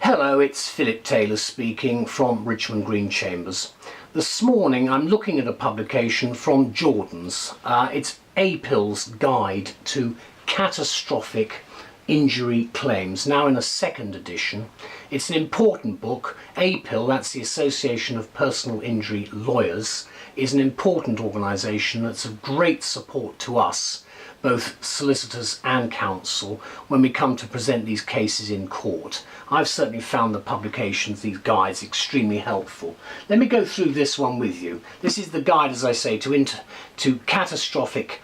Hello, it's Phillip Taylor speaking from Richmond Green Chambers. This morning I'm looking at a publication from Jordan's. It's APIL's Guide to Catastrophic Injury Claims, now in a second edition. It's an important book. APIL, that's the Association of Personal Injury Lawyers, is an important organisation that's of great support to us, both solicitors and counsel, when we come to present these cases in court. I've certainly found the publications, these guides, extremely helpful. Let me go through this one with you. This is the guide, as I say, to catastrophic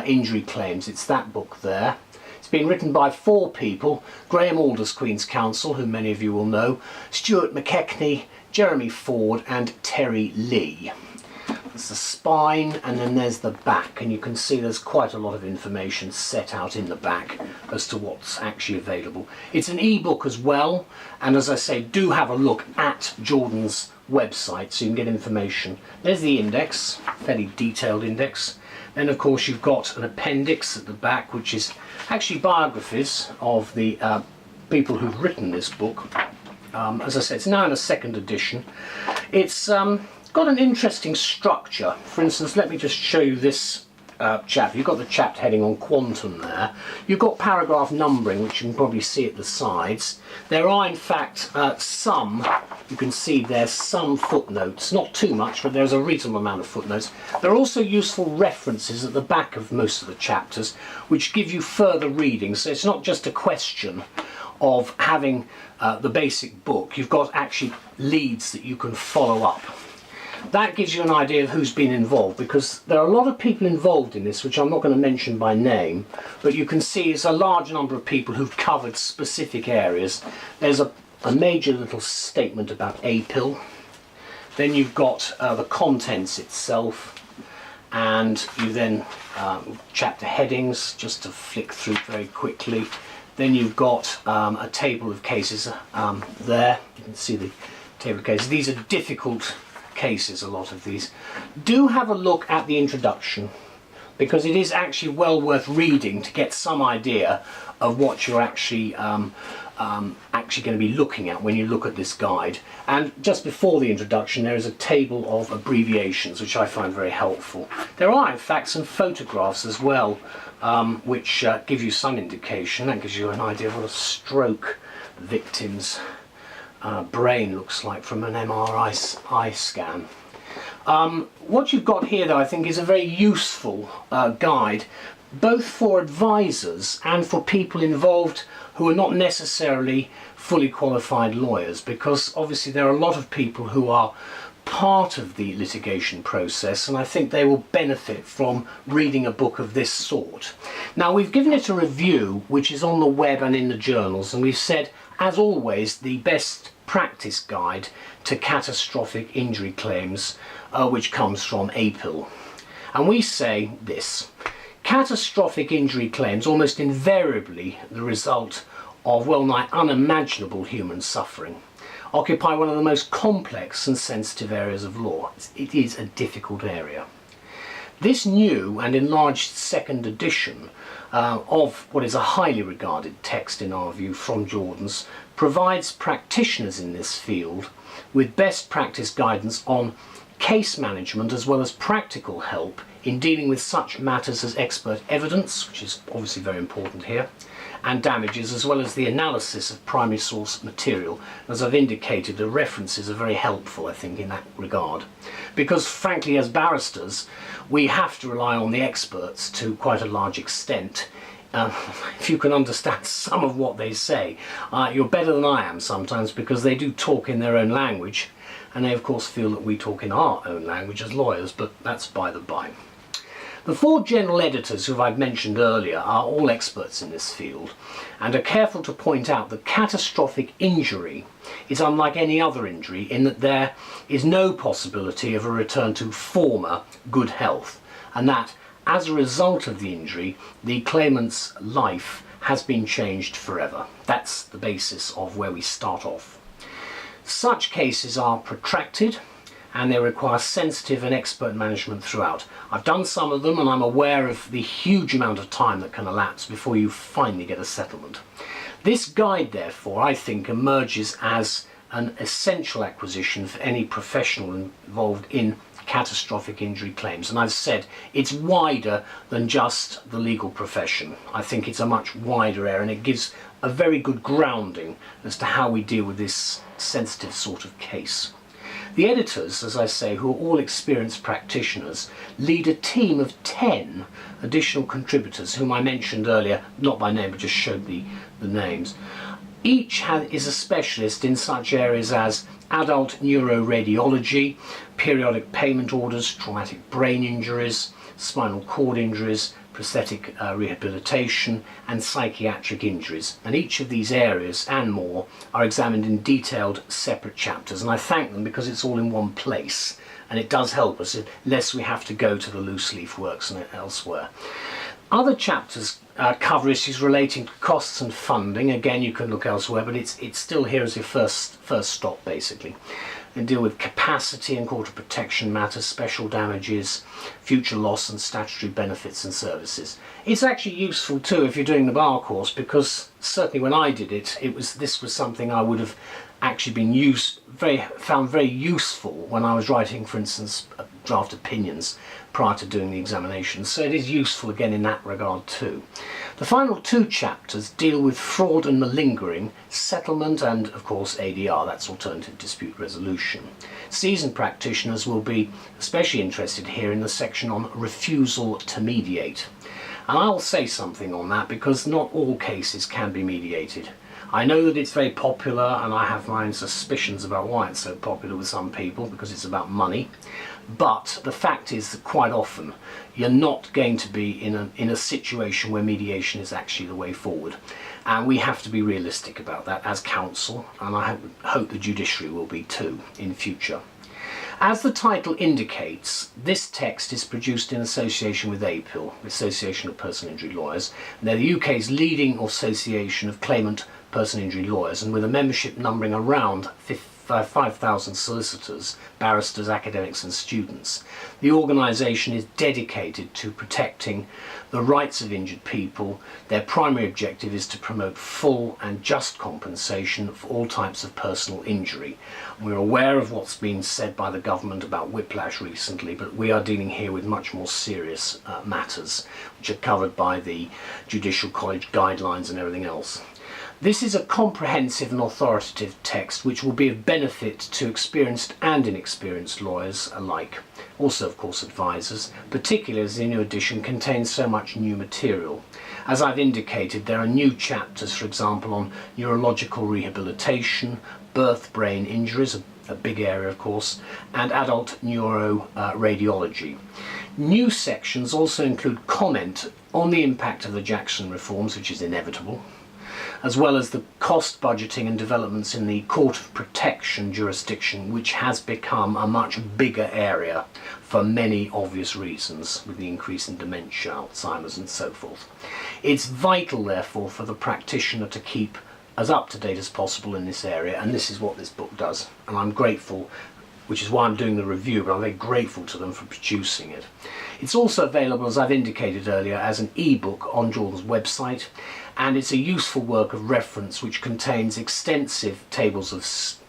injury claims. It's that book there. It's been written by 4 people: Grahame, Aldous, Queen's Counsel, who many of you will know, Stuart, McKechnie, Jeremy Ford and Terry Lee. There's the spine and then there's the back, and you can see there's quite a lot of information set out in the back as to what's actually available. It's an e-book as well, and as I say, do have a look at Jordan's website so you can get information. There's the index, fairly detailed index. Then of course you've got an appendix at the back which is actually biographies of the people who've written this book. As I said, it's now in a second edition. It's got an interesting structure. For instance, let me just show you this chapter. You've got the chapter heading on quantum there. You've got paragraph numbering, which you can probably see at the sides. There are in fact some, you can see there's some footnotes, not too much, but there's a reasonable amount of footnotes. There are also useful references at the back of most of the chapters which give you further reading, so it's not just a question of having the basic book. You've got actually leads that you can follow up. That gives you an idea of who's been involved, because there are a lot of people involved in this which I'm not going to mention by name, but you can see it's a large number of people who've covered specific areas. There's a major little statement about APIL. Then you've got the contents itself, and you then chapter headings, just to flick through very quickly. Then you've got a table of cases there. You can see the table of cases. These are difficult cases, a lot of these. Do have a look at the introduction, because it is actually well worth reading to get some idea of what you're actually going to be looking at when you look at this guide. And just before the introduction there is a table of abbreviations which I find very helpful. There are in fact some photographs as well which give you some indication. That gives you an idea of what a stroke victim's brain looks like from an MRI scan. What you've got here though I think is a very useful guide, both for advisors and for people involved who are not necessarily fully qualified lawyers, because obviously there are a lot of people who are part of the litigation process, and I think they will benefit from reading a book of this sort. Now, we've given it a review which is on the web and in the journals, and we've said, as always, the best practice guide to catastrophic injury claims, which comes from APIL. And we say this: catastrophic injury claims almost invariably the result of well-nigh unimaginable human suffering, occupy one of the most complex and sensitive areas of law. It is a difficult area. This new and enlarged second edition of what is a highly regarded text in our view from Jordan's provides practitioners in this field with best practice guidance on case management as well as practical help in dealing with such matters as expert evidence, which is obviously very important here, and damages, as well as the analysis of primary source material. As I've indicated, the references are very helpful, I think, in that regard, because frankly as barristers we have to rely on the experts to quite a large extent. If you can understand some of what they say, you're better than I am sometimes, because they do talk in their own language, and they of course feel that we talk in our own language as lawyers, but that's by the by. The 4 general editors who I've mentioned earlier are all experts in this field, and are careful to point out that catastrophic injury is unlike any other injury in that there is no possibility of a return to former good health, and that as a result of the injury the claimant's life has been changed forever. That's the basis of where we start off. Such cases are protracted, and they require sensitive and expert management throughout. I've done some of them, and I'm aware of the huge amount of time that can elapse before you finally get a settlement. This guide, therefore, I think emerges as an essential acquisition for any professional involved in catastrophic injury claims. And I've said it's wider than just the legal profession. I think it's a much wider area, and it gives a very good grounding as to how we deal with this sensitive sort of case. The editors, as I say, who are all experienced practitioners, lead a team of 10 additional contributors whom I mentioned earlier, not by name but just showed the names. Each is a specialist in such areas as adult neuroradiology, periodic payment orders, traumatic brain injuries, spinal cord injuries, prosthetic rehabilitation and psychiatric injuries. And each of these areas and more are examined in detailed separate chapters, and I thank them because it's all in one place and it does help us lest we have to go to the loose leaf works and elsewhere. Other chapters cover issues relating to costs and funding. Again, you can look elsewhere, but it's still here as your first stop, basically. And deal with capacity and court of protection matters, special damages, future loss and statutory benefits and services. It's actually useful too if you're doing the bar course, because certainly when I did it, this was something I would have actually been found very useful when I was writing, for instance, draft opinions prior to doing the examination. So it is useful again in that regard too. The final 2 chapters deal with fraud and malingering, settlement and of course ADR, that's alternative dispute resolution. Seasoned practitioners will be especially interested here in the section on refusal to mediate. And I'll say something on that because not all cases can be mediated. I know that it's very popular, and I have my own suspicions about why it's so popular with some people, because it's about money. But the fact is that quite often you're not going to be in a situation where mediation is actually the way forward. And we have to be realistic about that as counsel, and I hope the judiciary will be too in future. As the title indicates, this text is produced in association with APIL, Association of Personal Injury Lawyers, and they're the UK's leading association of claimant personal injury lawyers, and with a membership numbering around 5,000 solicitors, barristers, academics and students. The organisation is dedicated to protecting the rights of injured people. Their primary objective is to promote full and just compensation for all types of personal injury. We're aware of what's been said by the government about whiplash recently, but we are dealing here with much more serious matters, which are covered by the Judicial College guidelines and everything else. This is a comprehensive and authoritative text which will be of benefit to experienced and inexperienced lawyers alike. Also, of course, advisors, particularly as the new edition contains so much new material. As I've indicated, there are new chapters, for example, on neurological rehabilitation, birth brain injuries, a big area of course, and adult neuroradiology. New sections also include comment on the impact of the Jackson reforms, which is inevitable, as well as the cost budgeting and developments in the Court of Protection jurisdiction, which has become a much bigger area for many obvious reasons, with the increase in dementia, Alzheimer's and so forth. It's vital, therefore, for the practitioner to keep as up to date as possible in this area, and this is what this book does, and I'm grateful, which is why I'm doing the review, but I'm very grateful to them for producing it. It's also available, as I've indicated earlier, as an e-book on Jordan's website, and it's a useful work of reference which contains extensive tables of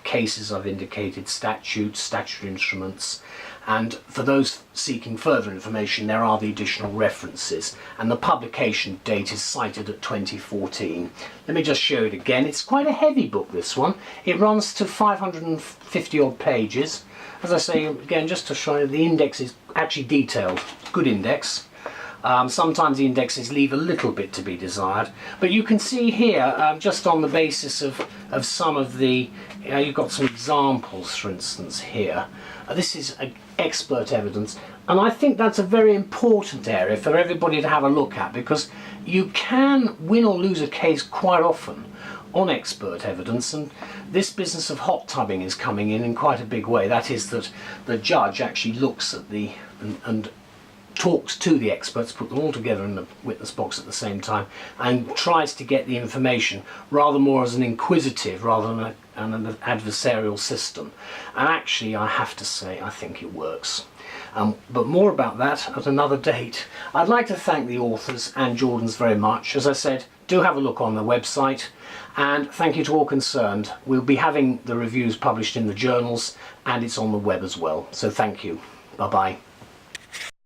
cases I've indicated, statutes, statutory instruments, and for those seeking further information there are the additional references, and the publication date is cited at 2014. Let me just show it again. It's quite a heavy book, this one. It runs to 550 odd pages. As I say again, just to show you, the index is actually detailed, good index. Sometimes the indexes leave a little bit to be desired, but you can see here, just on the basis of some of the, you've got some examples, for instance, here. This is expert evidence, and I think that's a very important area for everybody to have a look at, because you can win or lose a case quite often on expert evidence, and this business of hot tubbing is coming in quite a big way. That is, that the judge actually looks at and talks to the experts, put them all together in the witness box at the same time, and tries to get the information rather more as an inquisitive rather than an adversarial system. And actually, I have to say, I think it works. But more about that at another date. I'd like to thank the authors and Jordans very much. As I said, do have a look on their website, and thank you to all concerned. We'll be having the reviews published in the journals, and it's on the web as well. So thank you. Bye-bye.